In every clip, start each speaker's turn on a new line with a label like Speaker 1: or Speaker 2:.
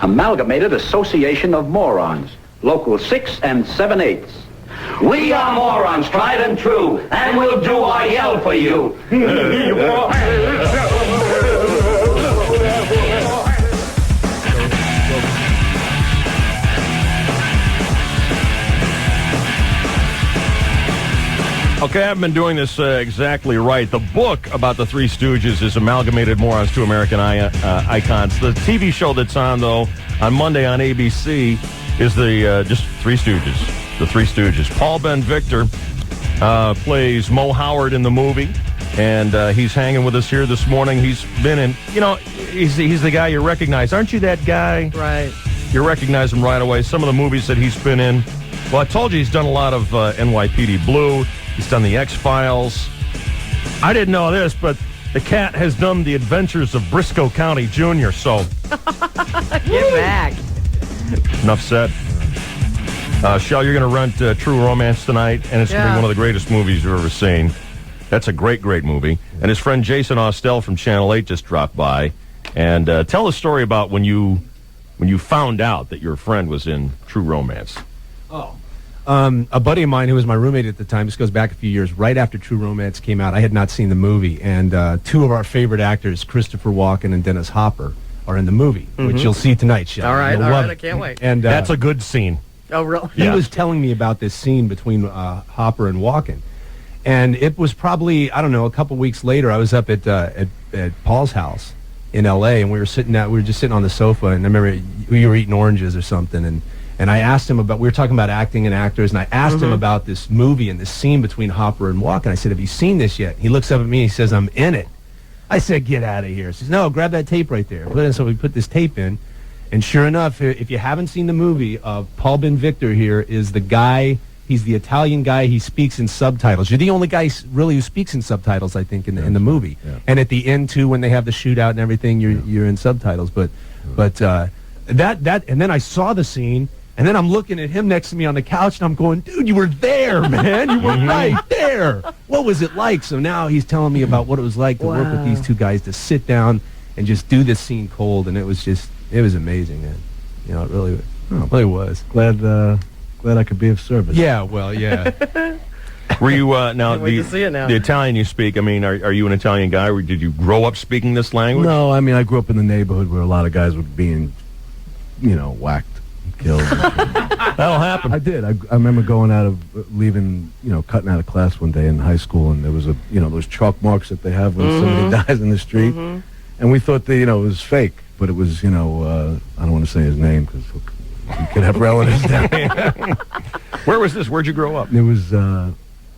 Speaker 1: Amalgamated Association of Morons, Local 6 and 7/8. We are morons, tried and true, and we'll do our yell for you.
Speaker 2: Okay, I haven't been doing this exactly right. The book about the Three Stooges is Amalgamated Morons, Two American Icons. The TV show that's on, though, on Monday on ABC is the just Three Stooges. The Three Stooges. Paul Ben Victor plays Mo Howard in the movie, and he's hanging with us here this morning. He's been in, he's the guy you recognize. Aren't you that guy?
Speaker 3: Right.
Speaker 2: You recognize him right away. Some of the movies that he's been in. Well, I told you he's done a lot of NYPD Blue. He's done the X-Files. I didn't know this, but the cat has done the Adventures of Briscoe County Jr., so...
Speaker 3: Get back.
Speaker 2: Enough said. Shell, you're going to rent True Romance tonight, and it's going to be one of the greatest movies you've ever seen. That's a great, great movie. And his friend Jason Austell from Channel 8 just dropped by. And tell a story about when you found out that your friend was in True Romance.
Speaker 4: Oh. A buddy of mine who was my roommate at the time, this goes back a few years, right after True Romance came out. I had not seen the movie, and two of our favorite actors, Christopher Walken and Dennis Hopper, are in the movie, which you'll see tonight, Shelley.
Speaker 3: All right, I can't wait.
Speaker 4: And
Speaker 2: that's a good scene.
Speaker 3: Oh, really?
Speaker 4: He was telling me about this scene between Hopper and Walken, and it was probably, I don't know, a couple weeks later. I was up at Paul's house in L.A., and we were just sitting on the sofa, and I remember we were eating oranges or something, and I asked him about, we were talking about acting and actors, and I asked him about this movie and this scene between Hopper and Walken. I said, have you seen this yet? He looks up at me and he says, I'm in it. I said, get out of here. He says, no, grab that tape right there. So we put this tape in, and sure enough, if you haven't seen the movie, Paul Ben Victor here is the guy, he's the Italian guy, he speaks in subtitles. You're the only guy really who speaks in subtitles, I think, in the movie. Yeah. And at the end, too, when they have the shootout and everything, you're in subtitles. But and then I saw the scene, and then I'm looking at him next to me on the couch, and I'm going, dude, you were there, man. You were right there. What was it like? So now he's telling me about what it was like to work with these two guys, to sit down and just do this scene cold, and it was amazing, man. You know, it really was.
Speaker 5: Glad I could be of service.
Speaker 4: Yeah, well, yeah.
Speaker 2: Were you, now,
Speaker 3: the
Speaker 2: Italian you speak, I mean, are you an Italian guy, or did you grow up speaking this language?
Speaker 5: No, I mean, I grew up in the neighborhood where a lot of guys were being, whacked. Killed.
Speaker 2: That'll happen.
Speaker 5: I did. I remember going out of leaving, cutting out of class one day in high school, and there was those chalk marks that they have when somebody dies in the street, and we thought that it was fake, but it was I don't want to say his name because he could have relatives down here.
Speaker 2: Where was this? Where'd you grow up?
Speaker 5: It was
Speaker 3: La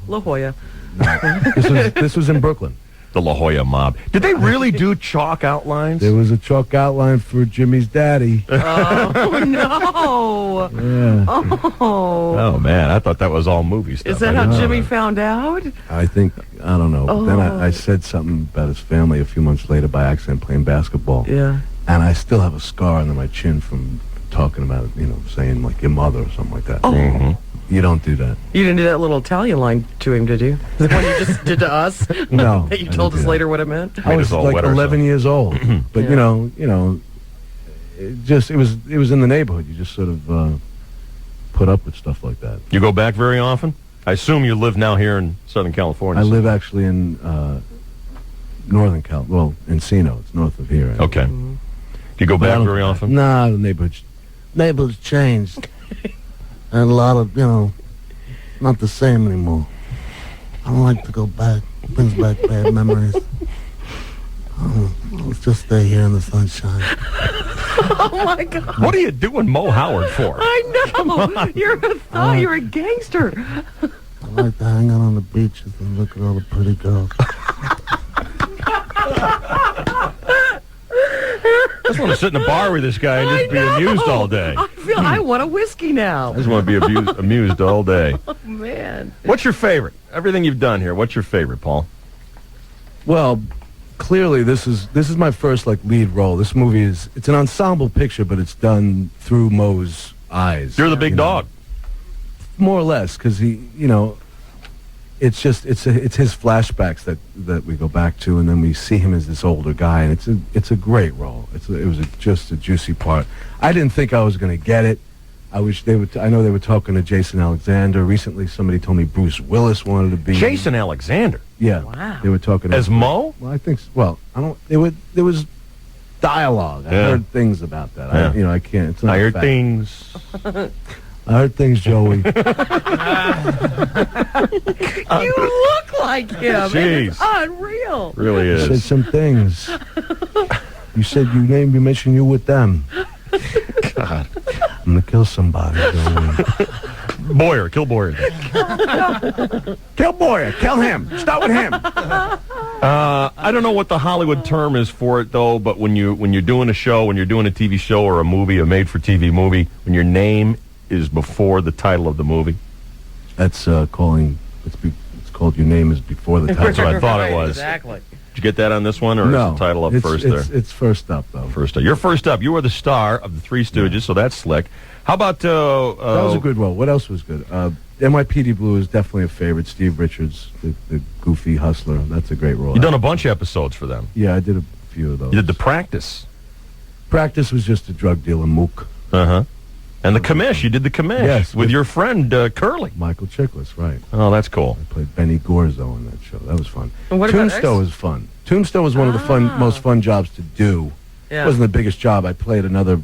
Speaker 3: Jolla.
Speaker 5: This was in Brooklyn.
Speaker 2: The La Jolla mob. Did they really do chalk outlines?
Speaker 5: There was a chalk outline for Jimmy's daddy.
Speaker 3: Oh, no.
Speaker 5: Yeah.
Speaker 2: Oh, man. I thought that was all movie stuff.
Speaker 3: Is that how Jimmy found out?
Speaker 5: I don't know. But then I said something about his family a few months later by accident playing basketball.
Speaker 3: Yeah.
Speaker 5: And I still have a scar under my chin from talking about it, saying like your mother or something like that.
Speaker 3: Oh.
Speaker 5: You don't do that.
Speaker 3: You didn't do that little Italian line to him, did you? The one you just did to us?
Speaker 5: No.
Speaker 3: That you told us later what it meant?
Speaker 5: I was like 11 years old. But, it was in the neighborhood. You just sort of put up with stuff like that.
Speaker 2: You go back very often? I assume you live now here in Southern California.
Speaker 5: I live actually in Northern Cal. Well, Encino. It's north of here.
Speaker 2: Okay. Do you go back very often?
Speaker 5: Nah, the neighborhood's changed. And a lot of, not the same anymore. I don't like to go back. It brings back bad memories. Let's just stay here in the sunshine.
Speaker 3: Oh, my God.
Speaker 2: What are you doing Mo Howard for?
Speaker 3: I know. You're a gangster.
Speaker 5: I like to hang out on the beaches and look at all the pretty girls.
Speaker 2: I just want to sit in a bar with this guy and just be amused all day.
Speaker 3: I want a whiskey now.
Speaker 2: I just want to be amused all day.
Speaker 3: Oh, man.
Speaker 2: What's your favorite? Everything you've done here, what's your favorite, Paul?
Speaker 5: Well, clearly this is my first lead role. This movie it's an ensemble picture, but it's done through Mo's eyes.
Speaker 2: You're the big dog.
Speaker 5: More or less, because he, it's just it's his flashbacks that we go back to, and then we see him as this older guy, and it's a great role. It was just a juicy part. I didn't think I was going to get it. I wish they would. I know they were talking to Jason Alexander recently. Somebody told me Bruce Willis wanted to be
Speaker 2: Jason Alexander.
Speaker 5: Yeah,
Speaker 3: Wow.
Speaker 5: they were talking to
Speaker 2: As Mo?
Speaker 5: Well, I think. Well, I don't. There was dialogue. I
Speaker 2: Yeah.
Speaker 5: heard things about that.
Speaker 2: Yeah.
Speaker 5: I can't. It's not
Speaker 2: I heard
Speaker 5: fact.
Speaker 2: things.
Speaker 5: I heard things, Joey.
Speaker 3: You look like him.
Speaker 2: Jeez.
Speaker 3: It's unreal.
Speaker 2: Really
Speaker 5: You said
Speaker 2: is.
Speaker 5: some things. You said you mentioned you with them.
Speaker 2: God.
Speaker 5: I'm gonna kill somebody. Joey.
Speaker 2: Boyer, kill Boyer.
Speaker 5: Kill Boyer. Kill him. Start with him.
Speaker 2: I don't know what the Hollywood term is for it though, but when you're doing a show, when you're doing a TV show or a movie, a made-for-TV movie, when your name is before the title of the movie.
Speaker 5: That's calling. It's called Your Name Is Before the Title.
Speaker 2: That's what I thought it was.
Speaker 3: Exactly.
Speaker 2: Did you get that on this one, or
Speaker 5: No,
Speaker 2: is the title up first there?
Speaker 5: It's first up though.
Speaker 2: First up. You're first up. You were the star of the Three Stooges, so that's slick. How about
Speaker 5: That was a good role. What else was good? NYPD Blue is definitely a favorite. Steve Richards, the goofy hustler. That's a great role.
Speaker 2: You've done a bunch of episodes for them.
Speaker 5: Yeah, I did a few of those.
Speaker 2: You did The Practice.
Speaker 5: Practice was just a drug dealer, Mook.
Speaker 2: Uh-huh. And The Commish. You did The Commish
Speaker 5: Yes,
Speaker 2: with
Speaker 5: with-
Speaker 2: your friend Curly.
Speaker 5: Michael Chiklis, right.
Speaker 2: Oh, that's cool.
Speaker 5: I played Benny Gorzo on that show. That was fun.
Speaker 3: And what about
Speaker 5: Tombstone was fun. Tombstone was one of the most fun jobs to do.
Speaker 3: Yeah.
Speaker 5: It wasn't the biggest job. I played another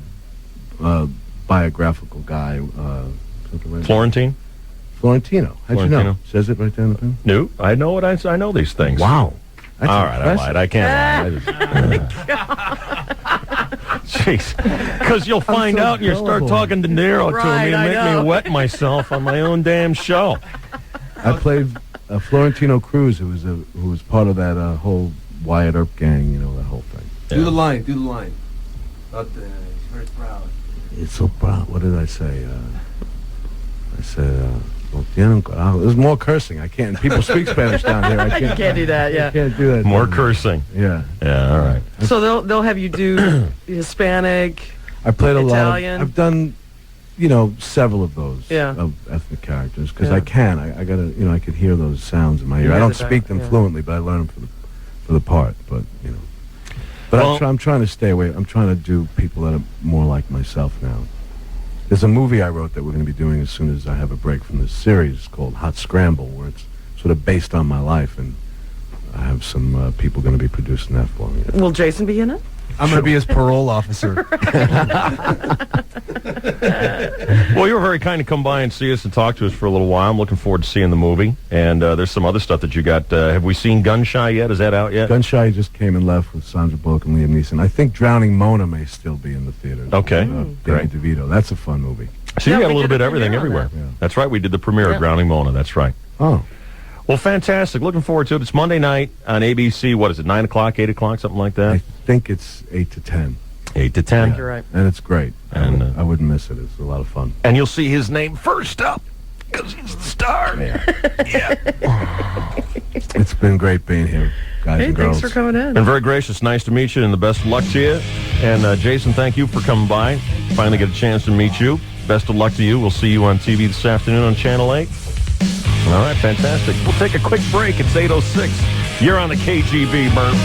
Speaker 5: biographical guy.
Speaker 2: Florentine?
Speaker 5: Florentino. How'd you
Speaker 2: Florentino.
Speaker 5: know? Says it right there in the pen.
Speaker 2: No, I know what I know these things.
Speaker 5: Wow. That's
Speaker 2: All right, I
Speaker 5: impressive.
Speaker 2: lied. I can't lie. Jeez. Because you'll find
Speaker 5: so
Speaker 2: out and you start
Speaker 5: gullible.
Speaker 2: talking De Niro to
Speaker 3: Right,
Speaker 2: me and
Speaker 3: I
Speaker 2: make
Speaker 3: know.
Speaker 2: me wet myself on my own damn show.
Speaker 5: I played Florentino Cruz, who was part of that whole Wyatt Earp gang. You know, that whole thing.
Speaker 4: Do the line. Do the line. About the, he's very proud.
Speaker 5: It's so proud. What did I say? I said, "No tienen carajo." There's more cursing. I can't. People speak Spanish down here. I
Speaker 3: You
Speaker 5: can't.
Speaker 3: can't do that,
Speaker 5: I
Speaker 3: yeah.
Speaker 5: can't do that.
Speaker 2: More
Speaker 5: down here.
Speaker 2: cursing.
Speaker 5: Yeah.
Speaker 2: Yeah, all right.
Speaker 3: So they'll have you do Hispanic.
Speaker 5: I played a lot.
Speaker 3: Italian?
Speaker 5: I've done, several of those
Speaker 3: Yeah.
Speaker 5: of ethnic characters because
Speaker 3: Yeah.
Speaker 5: I can. I gotta. I could hear those sounds in my ear.
Speaker 3: You
Speaker 5: I
Speaker 3: hear
Speaker 5: don't
Speaker 3: the
Speaker 5: speak them
Speaker 3: yeah.
Speaker 5: fluently, but I learn them for the part. But But
Speaker 2: Well-
Speaker 5: I'm trying to stay away. I'm trying to do people that are more like myself now. There's a movie I wrote that we're going to be doing as soon as I have a break from this series called Hot Scramble, where it's sort of based on my life, and I have some people going to be producing that for me.
Speaker 3: Will Jason be in it?
Speaker 4: I'm going to be his parole officer.
Speaker 2: Well, you were very kind to come by and see us and talk to us for a little while. I'm looking forward to seeing the movie. And there's some other stuff that you got. Have we seen Gunshy yet? Is that out yet?
Speaker 5: Gunshy just came and left with Sandra Bullock and Liam Neeson. I think Drowning Mona may still be in the theaters.
Speaker 2: Okay.
Speaker 5: Danny DeVito. That's a fun movie.
Speaker 2: So you
Speaker 3: Yeah,
Speaker 2: got a
Speaker 3: we
Speaker 2: little
Speaker 3: did
Speaker 2: bit
Speaker 3: the
Speaker 2: of everything
Speaker 3: premiere on
Speaker 2: everywhere.
Speaker 5: that. Yeah.
Speaker 2: That's right. We did the premiere
Speaker 3: Yeah.
Speaker 2: of Drowning Mona. That's right.
Speaker 5: Oh,
Speaker 2: Well, fantastic. Looking forward to it. It's Monday night on ABC. What is it, 9 o'clock, 8 o'clock, something like
Speaker 5: I
Speaker 2: that?
Speaker 5: think it's 8 to 10.
Speaker 2: 8 to 10.
Speaker 3: You're right.
Speaker 5: And it's great.
Speaker 2: And,
Speaker 5: I wouldn't miss it. It's a lot of fun.
Speaker 2: And you'll see his name first up because he's the star.
Speaker 5: It's been great being here, guys
Speaker 3: Hey,
Speaker 5: and girls.
Speaker 3: thanks for coming in.
Speaker 2: Been very gracious. Nice to meet you, and the best of luck to you. And Jason, thank you for coming by. Finally get a chance to meet you. Best of luck to you. We'll see you on TV this afternoon on Channel 8. All right, fantastic. We'll take a quick break. It's 8:06. You're on the KGB, Bert.